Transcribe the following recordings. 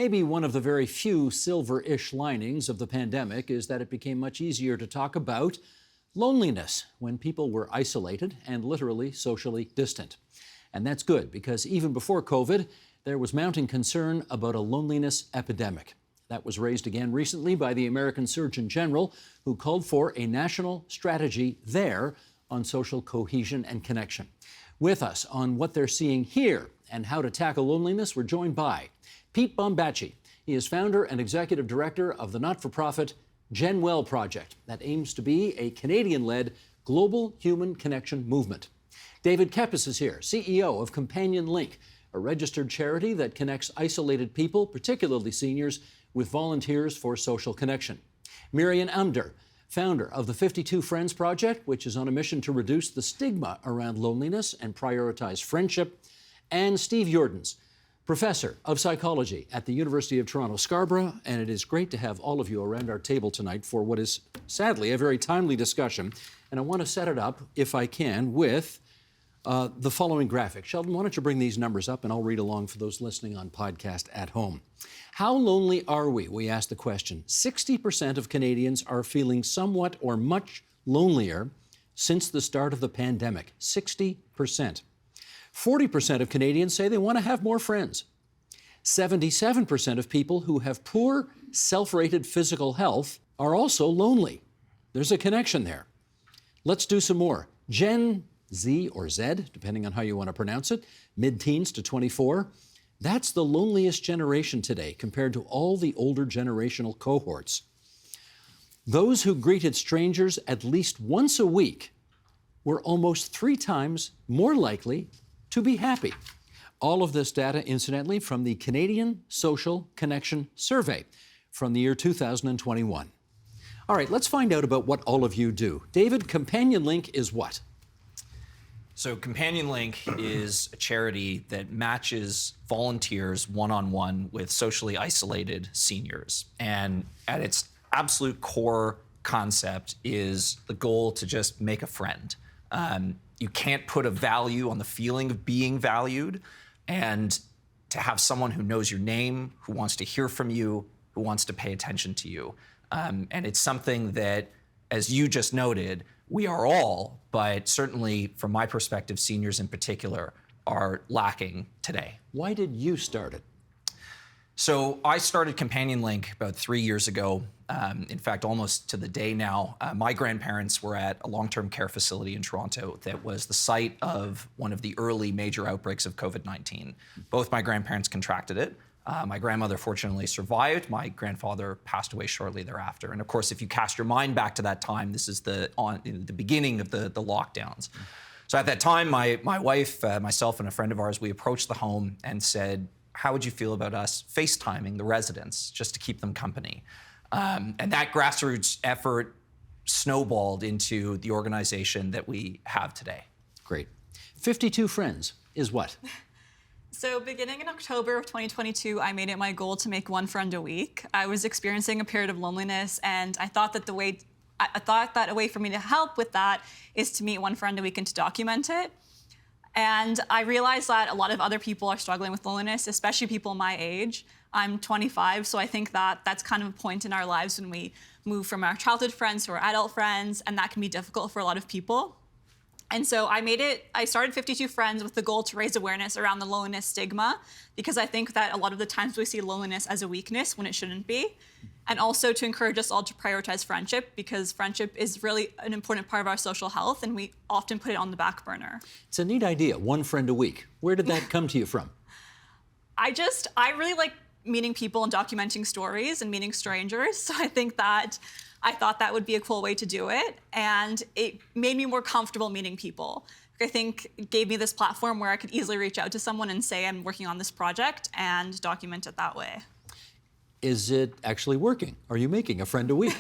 Maybe one of the very few silver-ish linings of the pandemic is that it became much easier to talk about loneliness when people were isolated and literally socially distant. And that's good, because even before COVID, there was mounting concern about a loneliness epidemic. That was raised again recently by the American Surgeon General, who called for a national strategy there on social cohesion and connection. With us on what they're seeing here and how to tackle loneliness, we're joined by Pete Bombaci. He is founder and executive director of the not-for-profit GenWell Project that aims to be a Canadian-led global human connection movement. David Kepes is here, CEO of CompanionLink, a registered charity that connects isolated people, particularly seniors, with volunteers for social connection. Miriam Amdur, founder of the 52 Friends Project, which is on a mission to reduce the stigma around loneliness and prioritize friendship. And Steve Joordens, professor of psychology at the University of Toronto Scarborough. And it is great to have all of you around our table tonight for what is, sadly, a very timely discussion. And I want to set it up, if I can, with the following graphic. Sheldon, why don't you bring these numbers up and I'll read along for those listening on podcast at home. How lonely are we? We asked the question. 60% of Canadians are feeling somewhat or much lonelier since the start of the pandemic. 60%. 40% of Canadians say they want to have more friends. 77% of people who have poor self-rated physical health are also lonely. There's a connection there. Let's do some more. Gen Z or Z, depending on how you want to pronounce it, mid-teens to 24. That's the loneliest generation today compared to all the older generational cohorts. Those who greeted strangers at least once a week were almost 3 times more likely to be happy. All of this data, incidentally, from the Canadian Social Connection Survey from the year 2021. All right, let's find out about what all of you do. David, CompanionLink is what? So CompanionLink is a charity that matches volunteers one-on-one with socially isolated seniors. And at its absolute core concept is the goal to just make a friend. You can't put a value on the feeling of being valued, and to have someone who knows your name, who wants to hear from you, who wants to pay attention to you. And it's something that, as you just noted, we are all, but certainly from my perspective, seniors in particular, are lacking today. Why did you start it? So I started CompanionLink about 3 years ago. In fact, almost to the day now. My grandparents were at a long-term care facility in Toronto that was the site of one of the early major outbreaks of COVID-19. Both my grandparents contracted it. My grandmother fortunately survived. My grandfather passed away shortly thereafter. And of course, if you cast your mind back to that time, this is the beginning of the lockdowns. So at that time, my wife, myself, and a friend of ours, we approached the home and said, how would you feel about us FaceTiming the residents just to keep them company? And that grassroots effort snowballed into the organization that we have today. Great. 52 Friends is what? So beginning in October of 2022, I made it my goal to make one friend a week. I was experiencing a period of loneliness, and I thought that a way for me to help with that is to meet one friend a week and to document it. And I realized that a lot of other people are struggling with loneliness, especially people my age. I'm 25, so I think that that's kind of a point in our lives when we move from our childhood friends to our adult friends, and that can be difficult for a lot of people. And so I started 52 Friends with the goal to raise awareness around the loneliness stigma, because I think that a lot of the times we see loneliness as a weakness when it shouldn't be. And also to encourage us all to prioritize friendship, because friendship is really an important part of our social health, and we often put it on the back burner. It's a neat idea, one friend a week. Where did that come to you from? I really like meeting people and documenting stories and meeting strangers. So I thought that would be a cool way to do it. And it made me more comfortable meeting people. I think it gave me this platform where I could easily reach out to someone and say I'm working on this project and document it that way. Is it actually working? Are you making a friend a week?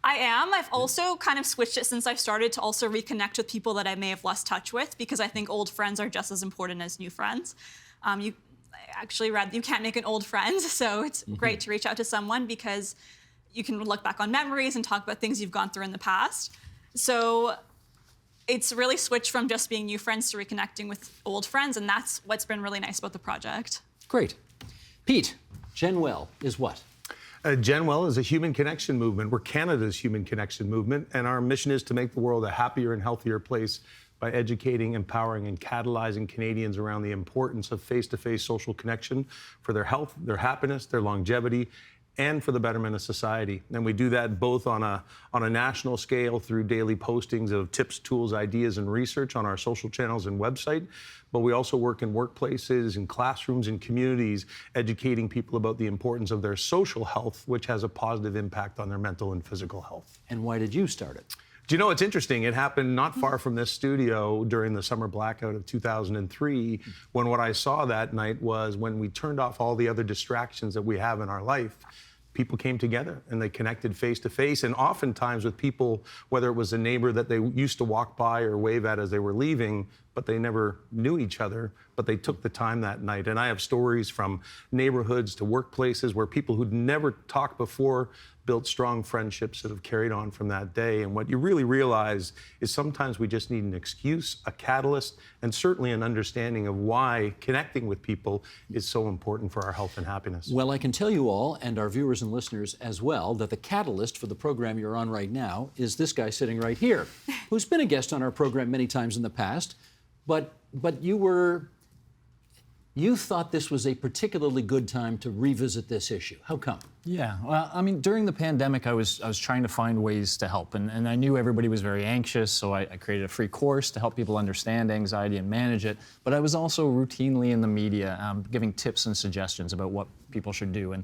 I am. I've also kind of switched it since I started to also reconnect with people that I may have lost touch with, because I think old friends are just as important as new friends. I actually read you can't make an old friend, so it's great to reach out to someone because you can look back on memories and talk about things you've gone through in the past. So it's really switched from just being new friends to reconnecting with old friends, and that's what's been really nice about the project. Great. Pete, GenWell is what? GenWell is a human connection movement. We're Canada's human connection movement, and our mission is to make the world a happier and healthier place by educating, empowering, and catalyzing Canadians around the importance of face-to-face social connection for their health, their happiness, their longevity, and for the betterment of society. And we do that both on a national scale through daily postings of tips, tools, ideas, and research on our social channels and website. But we also work in workplaces, in classrooms, in communities, educating people about the importance of their social health, which has a positive impact on their mental and physical health. And why did you start it? Do you know, it's interesting. It happened not far from this studio during the summer blackout of 2003, when what I saw that night was when we turned off all the other distractions that we have in our life, people came together and they connected face to face, and oftentimes with people, whether it was a neighbor that they used to walk by or wave at as they were leaving, but they never knew each other, but they took the time that night. And I have stories from neighborhoods to workplaces where people who'd never talked before built strong friendships that have carried on from that day. And what you really realize is sometimes we just need an excuse, a catalyst, and certainly an understanding of why connecting with people is so important for our health and happiness. Well, I can tell you all, and our viewers and listeners as well, that the catalyst for the program you're on right now is this guy sitting right here, who's been a guest on our program many times in the past, but you thought this was a particularly good time to revisit this issue. How come? Yeah, well, I mean, during the pandemic, I was trying to find ways to help, and I knew everybody was very anxious, so I created a free course to help people understand anxiety and manage it. But I was also routinely in the media giving tips and suggestions about what people should do.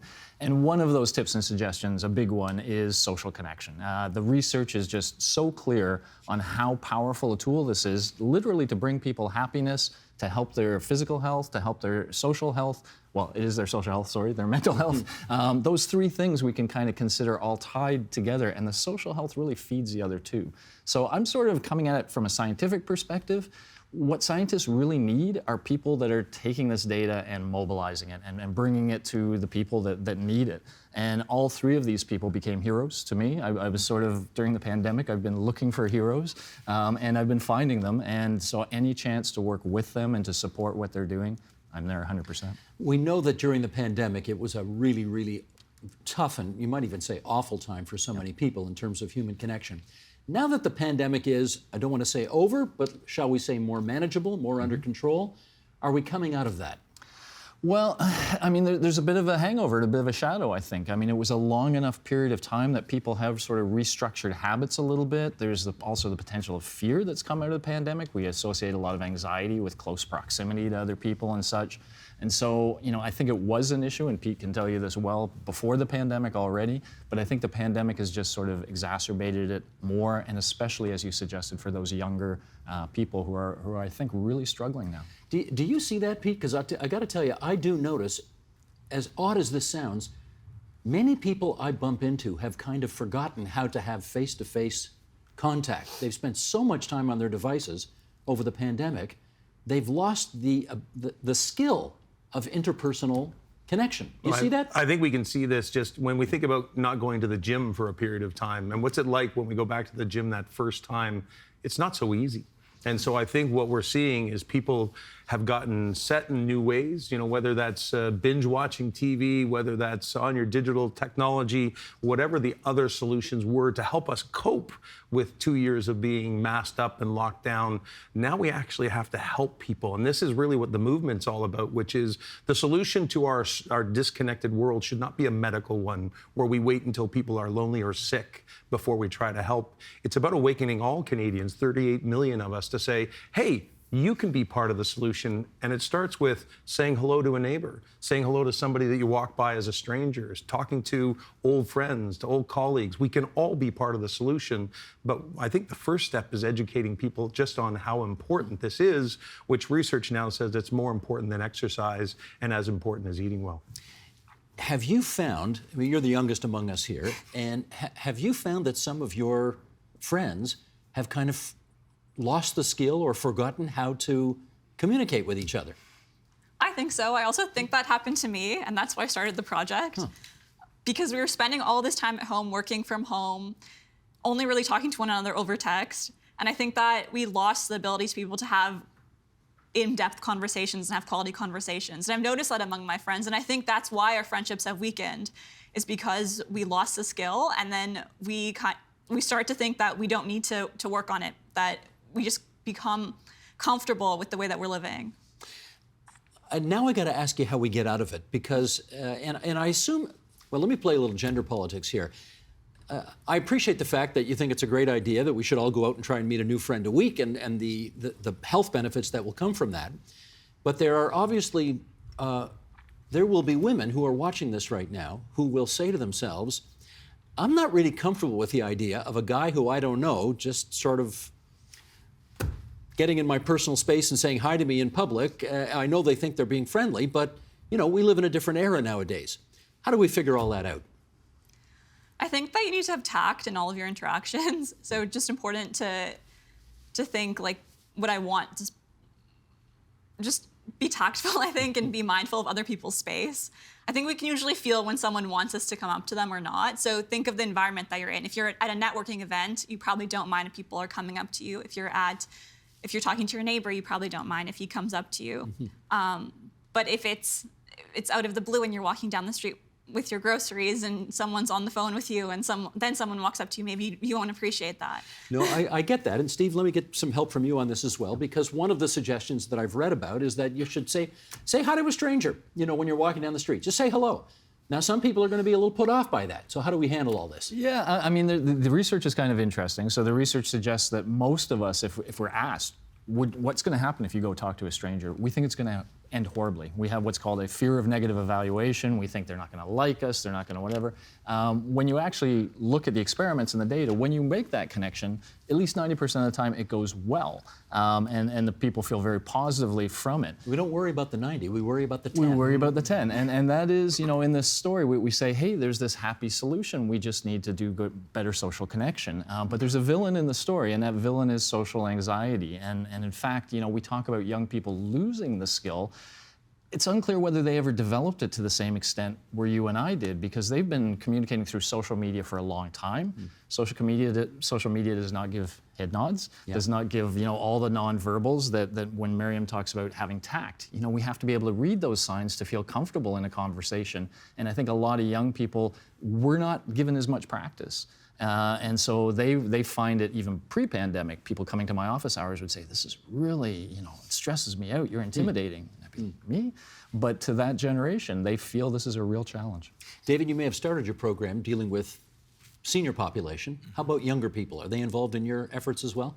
And one of those tips and suggestions, a big one, is social connection. The research is just so clear on how powerful a tool this is, literally to bring people happiness, to help their physical health, to help their social health. Well, it is their social health, sorry, their mental health. Those three things we can kind of consider all tied together, and the social health really feeds the other two. So I'm sort of coming at it from a scientific perspective. What scientists really need are people that are taking this data and mobilizing it and bringing it to the people that need it. And all three of these people became heroes to me. I was sort of, during the pandemic, I've been looking for heroes, and I've been finding them. And so any chance to work with them and to support what they're doing, I'm there 100%. We know that during the pandemic, it was a really, really tough and you might even say awful time for so many people in terms of human connection. Now that the pandemic is, I don't want to say over, but shall we say more manageable, more under control, are we coming out of that? Well, I mean, there's a bit of a hangover, a bit of a shadow, I think. I mean, it was a long enough period of time that people have sort of restructured habits a little bit. There's also the potential of fear that's come out of the pandemic. We associate a lot of anxiety with close proximity to other people and such. And so, you know, I think it was an issue, and Pete can tell you this well, before the pandemic already, but I think the pandemic has just sort of exacerbated it more, and especially, as you suggested, for those younger people who are, I think, really struggling now. Do you see that, Pete? Because I got to tell you, I do notice, as odd as this sounds, many people I bump into have kind of forgotten how to have face-to-face contact. They've spent so much time on their devices over the pandemic, they've lost the skill of interpersonal connection. You see that? I think we can see this just when we think about not going to the gym for a period of time. And what's it like when we go back to the gym that first time? It's not so easy. And so I think what we're seeing is people have gotten set in new ways, you know, whether that's binge watching TV, whether that's on your digital technology, whatever the other solutions were to help us cope with 2 years of being masked up and locked down. Now we actually have to help people. And this is really what the movement's all about, which is the solution to our disconnected world should not be a medical one where we wait until people are lonely or sick before we try to help. It's about awakening all Canadians, 38 million of us, to say, hey, you can be part of the solution. And it starts with saying hello to a neighbor, saying hello to somebody that you walk by as a stranger, talking to old friends, to old colleagues. We can all be part of the solution. But I think the first step is educating people just on how important this is, which research now says it's more important than exercise and as important as eating well. Have you found, I mean, you're the youngest among us here, and have you found that some of your friends have kind of lost the skill or forgotten how to communicate with each other? I think so. I also think that happened to me, and that's why I started the project. Because we were spending all this time at home, working from home, only really talking to one another over text. And I think that we lost the ability to be able to have in-depth conversations and have quality conversations. And I've noticed that among my friends, and I think that's why our friendships have weakened, is because we lost the skill, and then we start to think that we don't need to work on it, that we just become comfortable with the way that we're living. Now I got to ask you how we get out of it, because, and I assume, well, let me play a little gender politics here. I appreciate the fact that you think it's a great idea that we should all go out and try and meet a new friend a week, and the health benefits that will come from that. But there are obviously, there will be women who are watching this right now who will say to themselves, I'm not really comfortable with the idea of a guy who I don't know just sort of getting in my personal space and saying hi to me in public. I know they think they're being friendly, but we live in a different era nowadays. How do we figure all that out? I think that you need to have tact in all of your interactions. So it's just important to think like what I want. Just be tactful, I think, and be mindful of other people's space. I think we can usually feel when someone wants us to come up to them or not. So think of the environment that you're in. If you're at a networking event, you probably don't mind if people are coming up to you. If you're talking to your neighbor, you probably don't mind if he comes up to you. Mm-hmm. But if it's out of the blue and you're walking down the street with your groceries and someone's on the phone with you and then someone walks up to you, maybe you won't appreciate that. No, I get that. And Steve, let me get some help from you on this as well, because one of the suggestions that I've read about is that you should say hi to a stranger, when you're walking down the street. Just say hello. Now, some people are going to be a little put off by that. So how do we handle all this? Yeah, I mean, the research is kind of interesting. So the research suggests that most of us, if we're asked, what's going to happen if you go talk to a stranger, we think it's going to end horribly. We have what's called a fear of negative evaluation. We think they're not going to like us, they're not going to whatever. When you actually look at the experiments and the data, when you make that connection, at least 90% of the time it goes well. And the people feel very positively from it. We don't worry about the 90, we worry about the 10. We worry about the 10. And that is, in this story, we say, hey, there's this happy solution. We just need to do better social connection. But there's a villain in the story, and that villain is social anxiety. And in fact, we talk about young people losing the skill. It's unclear whether they ever developed it to the same extent where you and I did, because they've been communicating through social media for a long time. Social media does not give head nods, does not give all the nonverbals that when Miriam talks about having tact. We have to be able to read those signs to feel comfortable in a conversation. And I think a lot of young people were not given as much practice. And so they find it even pre-pandemic. People coming to my office hours would say, this is really, it stresses me out, you're intimidating. Me? But to that generation, they feel this is a real challenge. David, you may have started your program dealing with senior population. How about younger people? Are they involved in your efforts as well?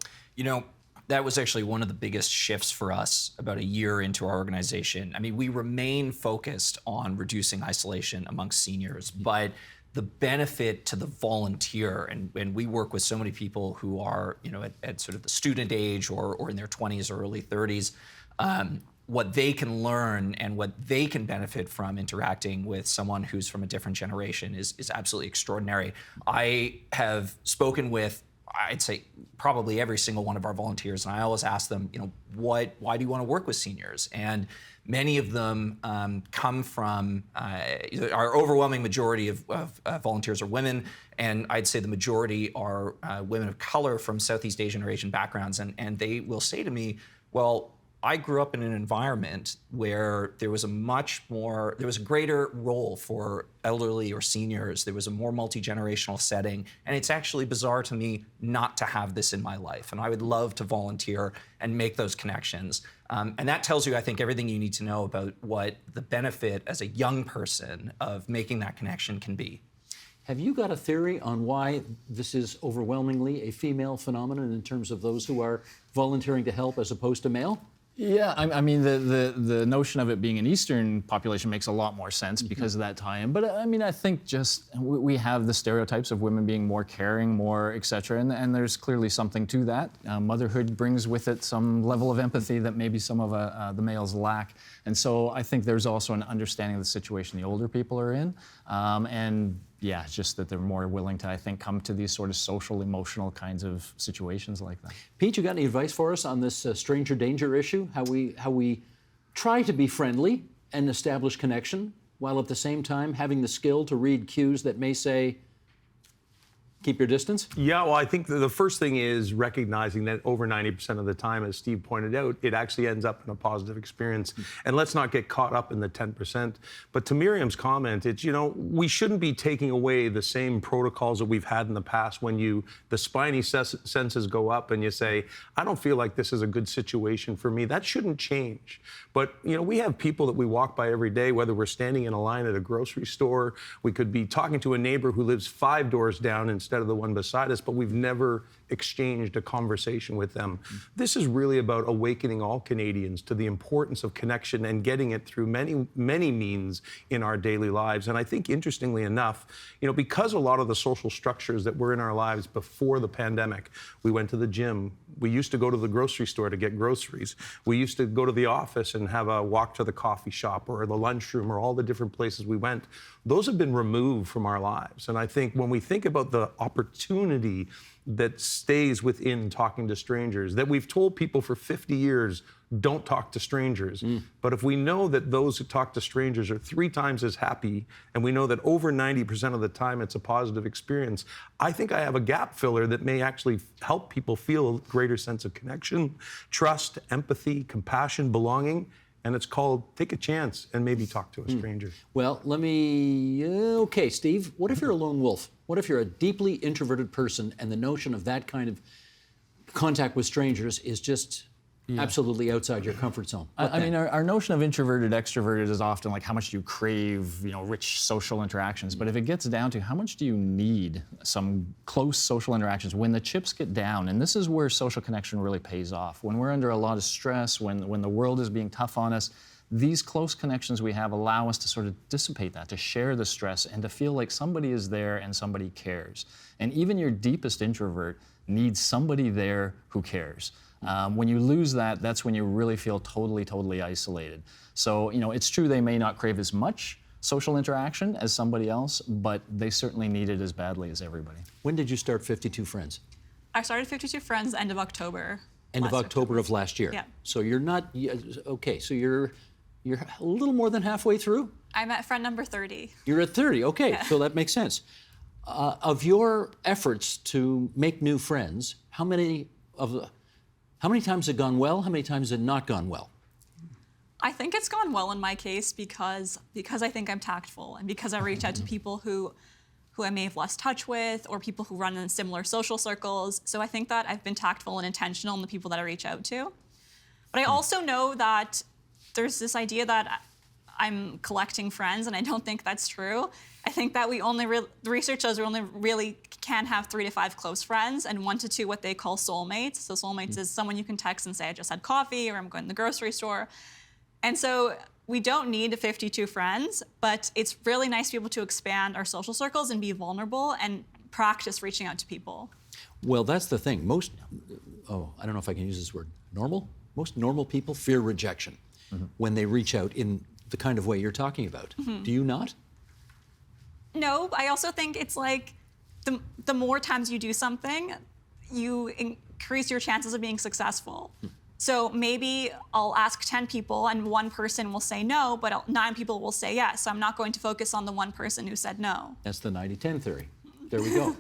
That was actually one of the biggest shifts for us about a year into our organization. I mean, we remain focused on reducing isolation amongst seniors, but the benefit to the volunteer, and we work with so many people who are, at sort of the student age or in their 20s or early 30s, what they can learn and what they can benefit from interacting with someone who's from a different generation is absolutely extraordinary. I have spoken with, I'd say, probably every single one of our volunteers, and I always ask them, why do you want to work with seniors? And many of them come from, our overwhelming majority of volunteers are women, and I'd say the majority are women of color from Southeast Asian or Asian backgrounds, and they will say to me, well, I grew up in an environment where there was a greater role for elderly or seniors. There was a more multi-generational setting, and it's actually bizarre to me not to have this in my life. And I would love to volunteer and make those connections. And that tells you, I think, everything you need to know about what the benefit as a young person of making that connection can be. Have you got a theory on why this is overwhelmingly a female phenomenon in terms of those who are volunteering to help as opposed to male? Yeah, I mean, the notion of it being an Eastern population makes a lot more sense because of that tie-in. But I mean, I think just we have the stereotypes of women being more caring, more et cetera, and there's clearly something to that. Motherhood brings with it some level of empathy that maybe some of the males lack. And so I think there's also an understanding of the situation the older people are in. And yeah, just that they're more willing to, I think, come to these sort of social, emotional kinds of situations like that. Pete, you got any advice for us on this stranger danger issue? How we try to be friendly and establish connection while at the same time having the skill to read cues that may say, Keep your distance? Yeah, well, I think the first thing is recognizing that over 90% of the time, as Steve pointed out, it actually ends up in a positive experience. And let's not get caught up in the 10%. But to Miriam's comment, it's, we shouldn't be taking away the same protocols that we've had in the past when the spiny senses go up and you say, I don't feel like this is a good situation for me. That shouldn't change. But, we have people that we walk by every day, whether we're standing in a line at a grocery store, we could be talking to a neighbor who lives 5 doors down instead of the one beside us, but we've never exchanged a conversation with them. This is really about awakening all Canadians to the importance of connection and getting it through many, many means in our daily lives. And I think, interestingly enough, because a lot of the social structures that were in our lives before the pandemic, we went to the gym, we used to go to the grocery store to get groceries, we used to go to the office and have a walk to the coffee shop or the lunchroom or all the different places we went. Those have been removed from our lives. And I think when we think about the opportunity that stays within talking to strangers, that we've told people for 50 years, don't talk to strangers. But if we know that those who talk to strangers are 3 times as happy, and we know that over 90% of the time it's a positive experience, I think I have a gap filler that may actually help people feel a greater sense of connection, trust, empathy, compassion, belonging. And it's called Take a Chance and maybe talk to a stranger. Well, okay, Steve, what if you're a lone wolf? What if you're a deeply introverted person and the notion of that kind of contact with strangers is just absolutely outside your comfort zone? I mean, our notion of introverted, extroverted is often like how much do you crave, rich social interactions. But if it gets down to how much do you need some close social interactions when the chips get down, and this is where social connection really pays off. When we're under a lot of stress, when the world is being tough on us, these close connections we have allow us to sort of dissipate that, to share the stress, and to feel like somebody is there and somebody cares. And even your deepest introvert needs somebody there who cares. When you lose that, that's when you really feel totally, totally isolated. So, it's true they may not crave as much social interaction as somebody else, but they certainly need it as badly as everybody. When did you start 52 Friends? I started 52 Friends end of October. End of October of last year. Yeah. So you're not, okay, so you're a little more than halfway through? I'm at friend number 30. You're at 30, okay, Yeah. So that makes sense. Of your efforts to make new friends, how many times have gone well? How many times have not gone well? I think it's gone well in my case because I think I'm tactful and because I reach out to people who I may have lost touch with or people who run in similar social circles. So I think that I've been tactful and intentional in the people that I reach out to. But I also know that there's this idea that I'm collecting friends, and I don't think that's true. I think that the research shows we only really can have 3 to 5 close friends and 1 to 2 what they call soulmates. So soulmates is someone you can text and say, I just had coffee, or I'm going to the grocery store. And so we don't need 52 friends, but it's really nice to be able to expand our social circles and be vulnerable and practice reaching out to people. Well, that's the thing. I don't know if I can use this word, most normal people fear rejection when they reach out in the kind of way you're talking about. Do you not? No, I also think it's like the more times you do something, you increase your chances of being successful. So maybe I'll ask 10 people and 1 person will say no, but 9 people will say yes. So I'm not going to focus on the 1 person who said no. That's the 90-10 theory. There we go.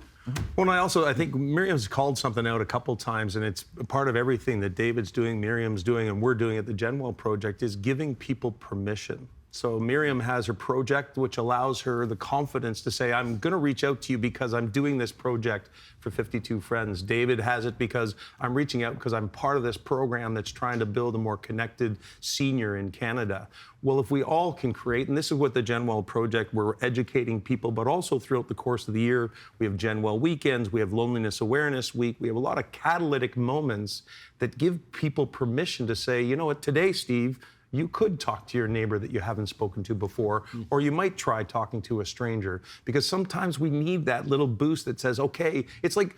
Well, and I think Miriam's called something out a couple times, and it's part of everything that David's doing, Miriam's doing, and we're doing at the GenWell Project is giving people permission. So Miriam has her project, which allows her the confidence to say, I'm going to reach out to you because I'm doing this project for 52 Friends. David has it because I'm reaching out because I'm part of this program that's trying to build a more connected senior in Canada. Well, if we all can create, and this is what the GenWell Project, we're educating people, but also throughout the course of the year, we have GenWell weekends, we have Loneliness Awareness Week, we have a lot of catalytic moments that give people permission to say, you know what, today, Steve, you could talk to your neighbor that you haven't spoken to before, or you might try talking to a stranger, because sometimes we need that little boost that says, okay, it's like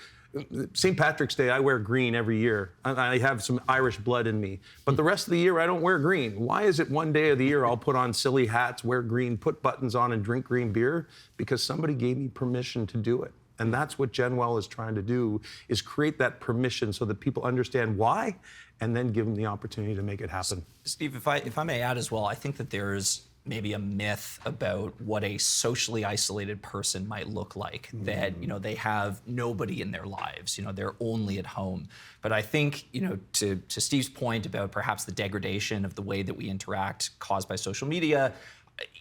St. Patrick's Day, I wear green every year. I have some Irish blood in me, but the rest of the year I don't wear green. Why is it one day of the year I'll put on silly hats, wear green, put buttons on and drink green beer? Because somebody gave me permission to do it. And that's what GenWell is trying to do, is create that permission so that people understand why, and then give them the opportunity to make it happen. Steve, if I may add as well, I think that there's maybe a myth about what a socially isolated person might look like, that, they have nobody in their lives, they're only at home. But I think, to Steve's point about perhaps the degradation of the way that we interact caused by social media,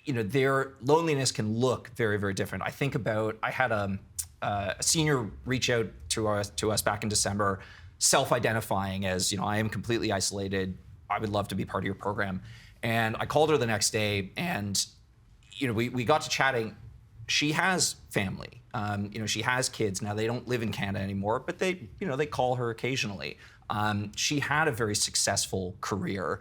their loneliness can look very, very different. I had a senior reach out to us back in December, self-identifying as, I am completely isolated. I would love to be part of your program. And I called her the next day, and we got to chatting. She has family. She has kids. Now, they don't live in Canada anymore, but they call her occasionally. She had a very successful career.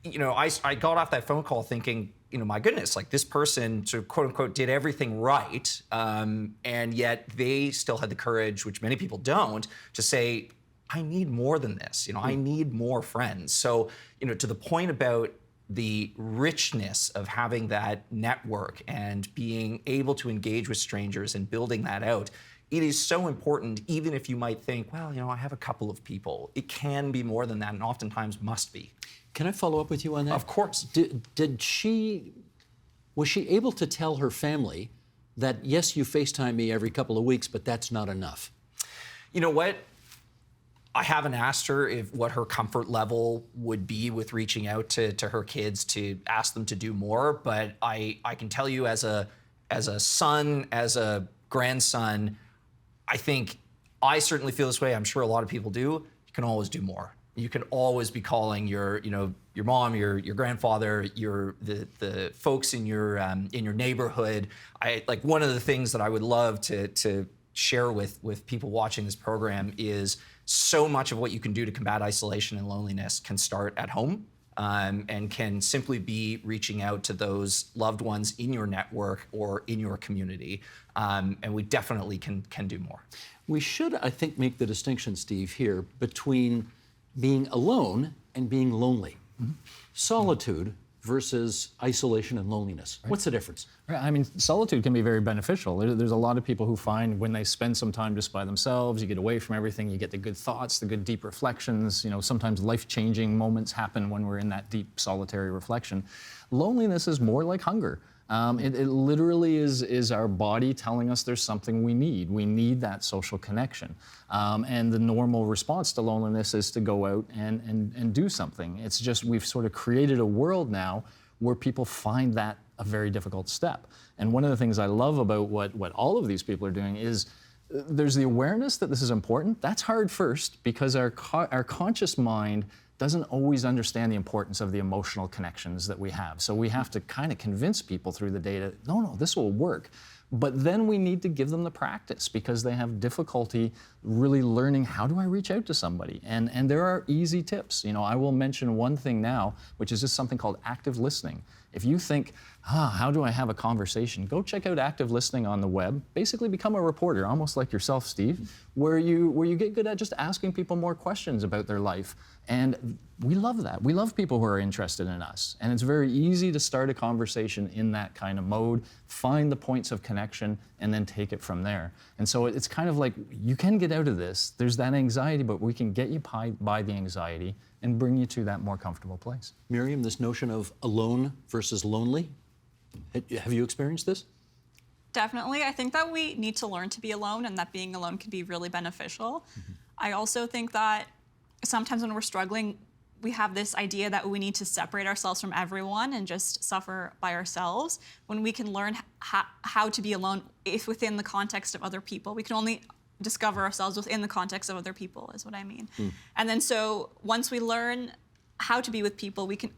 I got off that phone call thinking, my goodness, like, this person sort of quote unquote did everything right, and yet they still had the courage, which many people don't, to say, I need more than this. I need more friends. So, to the point about the richness of having that network and being able to engage with strangers and building that out, it is so important, even if you might think, well, I have a couple of people. It can be more than that, and oftentimes must be. Can I follow up with you on that? Of course. Was she able to tell her family that, yes, you FaceTime me every couple of weeks, but that's not enough? You know what? I haven't asked her what her comfort level would be with reaching out to her kids to ask them to do more, but I can tell you as a son, as a grandson, I think I certainly feel this way. I'm sure a lot of people do. You can always do more. You can always be calling your mom, your grandfather, the folks in your neighborhood. One of the things that I would love to share with people watching this program is so much of what you can do to combat isolation and loneliness can start at home, and can simply be reaching out to those loved ones in your network or in your community. And we definitely can do more. We should, I think, make the distinction, Steve, here between being alone and being lonely. Solitude versus isolation and loneliness. Right. What's the difference? Right. I mean, solitude can be very beneficial. There's a lot of people who find when they spend some time just by themselves, you get away from everything, you get the good thoughts, the good deep reflections. Sometimes life-changing moments happen when we're in that deep solitary reflection. Loneliness is more like hunger. It literally is our body telling us there's something we need. We need that social connection. And the normal response to loneliness is to go out and do something. It's just we've sort of created a world now where people find that a very difficult step. And one of the things I love about what all of these people are doing is there's the awareness that this is important. That's hard first because our conscious mind doesn't always understand the importance of the emotional connections that we have. So we have to kind of convince people through the data, no, this will work. But then we need to give them the practice because they have difficulty really learning, how do I reach out to somebody? And there are easy tips. I will mention one thing now, which is just something called active listening. If you think, how do I have a conversation? Go check out active listening on the web. Basically become a reporter, almost like yourself, Steve, where you get good at just asking people more questions about their life. And we love that. We love people who are interested in us. And it's very easy to start a conversation in that kind of mode, find the points of connection, and then take it from there. And so it's kind of like, you can get out of this. There's that anxiety, but we can get you by the anxiety and bring you to that more comfortable place. Miriam, this notion of alone versus lonely, have you experienced this? Definitely. I think that we need to learn to be alone, and that being alone can be really beneficial. I also think that sometimes when we're struggling, we have this idea that we need to separate ourselves from everyone and just suffer by ourselves, when we can learn how to be alone if within the context of other people. We can only discover ourselves within the context of other people, is what I mean. And then so once we learn how to be with people, we can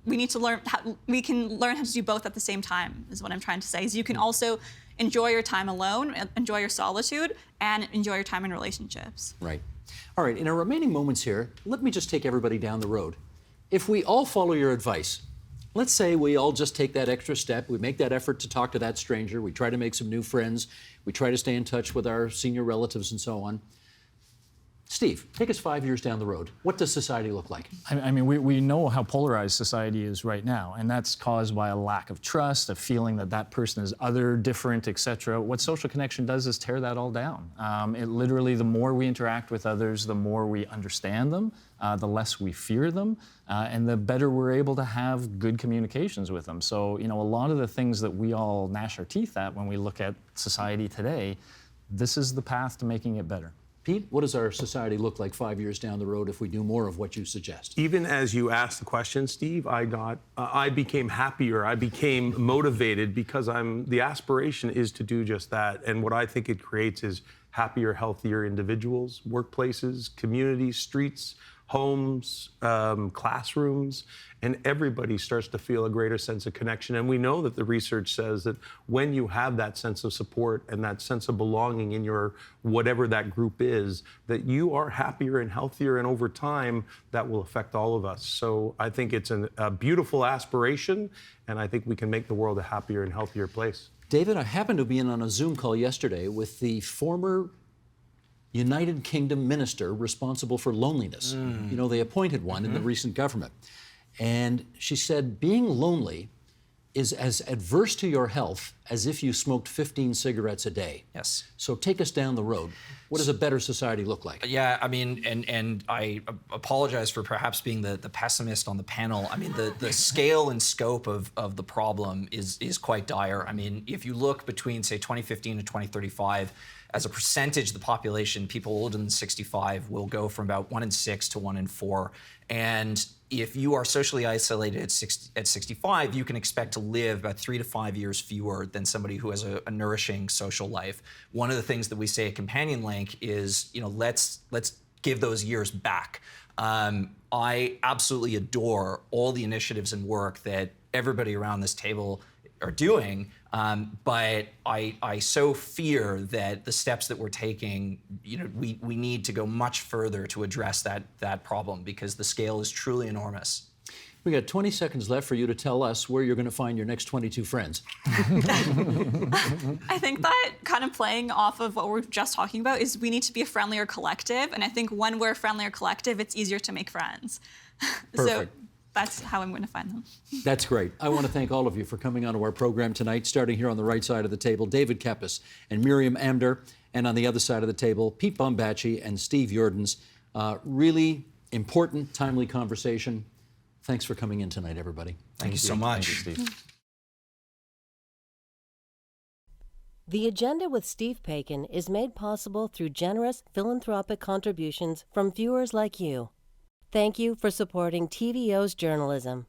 learn how to do both at the same time, is what I'm trying to say. Is you can also enjoy your time alone, enjoy your solitude, and enjoy your time in relationships. Right. All right, in our remaining moments here, let me just take everybody down the road. If we all follow your advice, let's say we all just take that extra step, we make that effort to talk to that stranger, we try to make some new friends, we try to stay in touch with our senior relatives and so on. Steve, take us 5 years down the road. What does society look like? I mean, we know how polarized society is right now, and that's caused by a lack of trust, a feeling that that person is other, different, etc. What social connection does is tear that all down. It literally, the more we interact with others, the more we understand them, the less we fear them, and the better we're able to have good communications with them. So, you know, a lot of the things that we all gnash our teeth at when we look at society today, this is the path to making it better. Pete, what does our society look like 5 years down the road if we do more of what you suggest? Even as you asked the question, Steve, I became happier. I became motivated because the aspiration is to do just that. And what I think it creates is happier, healthier individuals, workplaces, communities, streets, homes, classrooms, and everybody starts to feel a greater sense of connection. And we know that the research says that when you have that sense of support and that sense of belonging in your whatever that group is, that you are happier and healthier, and over time, that will affect all of us. So I think it's a beautiful aspiration, and I think we can make the world a happier and healthier place. David, I happened to be in on a Zoom call yesterday with the former United Kingdom minister responsible for loneliness. You know, they appointed one in the recent government. And she said, being lonely is as adverse to your health as if you smoked 15 cigarettes a day. Yes. So take us down the road. What does a better society look like? Yeah, I mean, and I apologize for perhaps being the pessimist on the panel. I mean, the scale and scope of the problem is quite dire. I mean, if you look between, say, 2015 to 2035, as a percentage of the population, people older than 65 will go from about 1 in 6 to 1 in 4. And if you are socially isolated at 65, you can expect to live about 3 to 5 years fewer than somebody who has a nourishing social life. One of the things that we say at CompanionLink is, you know, let's give those years back. I absolutely adore all the initiatives and work that everybody around this table are doing, but I so fear that the steps that we're taking, you know, we need to go much further to address that problem, because the scale is truly enormous. We got 20 seconds left for you to tell us where you're going to find your next 22 friends. I think that kind of playing off of what we're just talking about is we need to be a friendlier collective. And I think when we're a friendlier collective, it's easier to make friends. Perfect. So that's how I'm going to find them. That's great. I want to thank all of you for coming onto our program tonight, starting here on the right side of the table, David Kepes and Miriam Amdur, and on the other side of the table, Pete Bombaci and Steve Joordens. Really important, timely conversation. Thanks for coming in tonight, everybody. Thank you so much. Thank you, Steve. The Agenda with Steve Paikin is made possible through generous philanthropic contributions from viewers like you. Thank you for supporting TVO's journalism.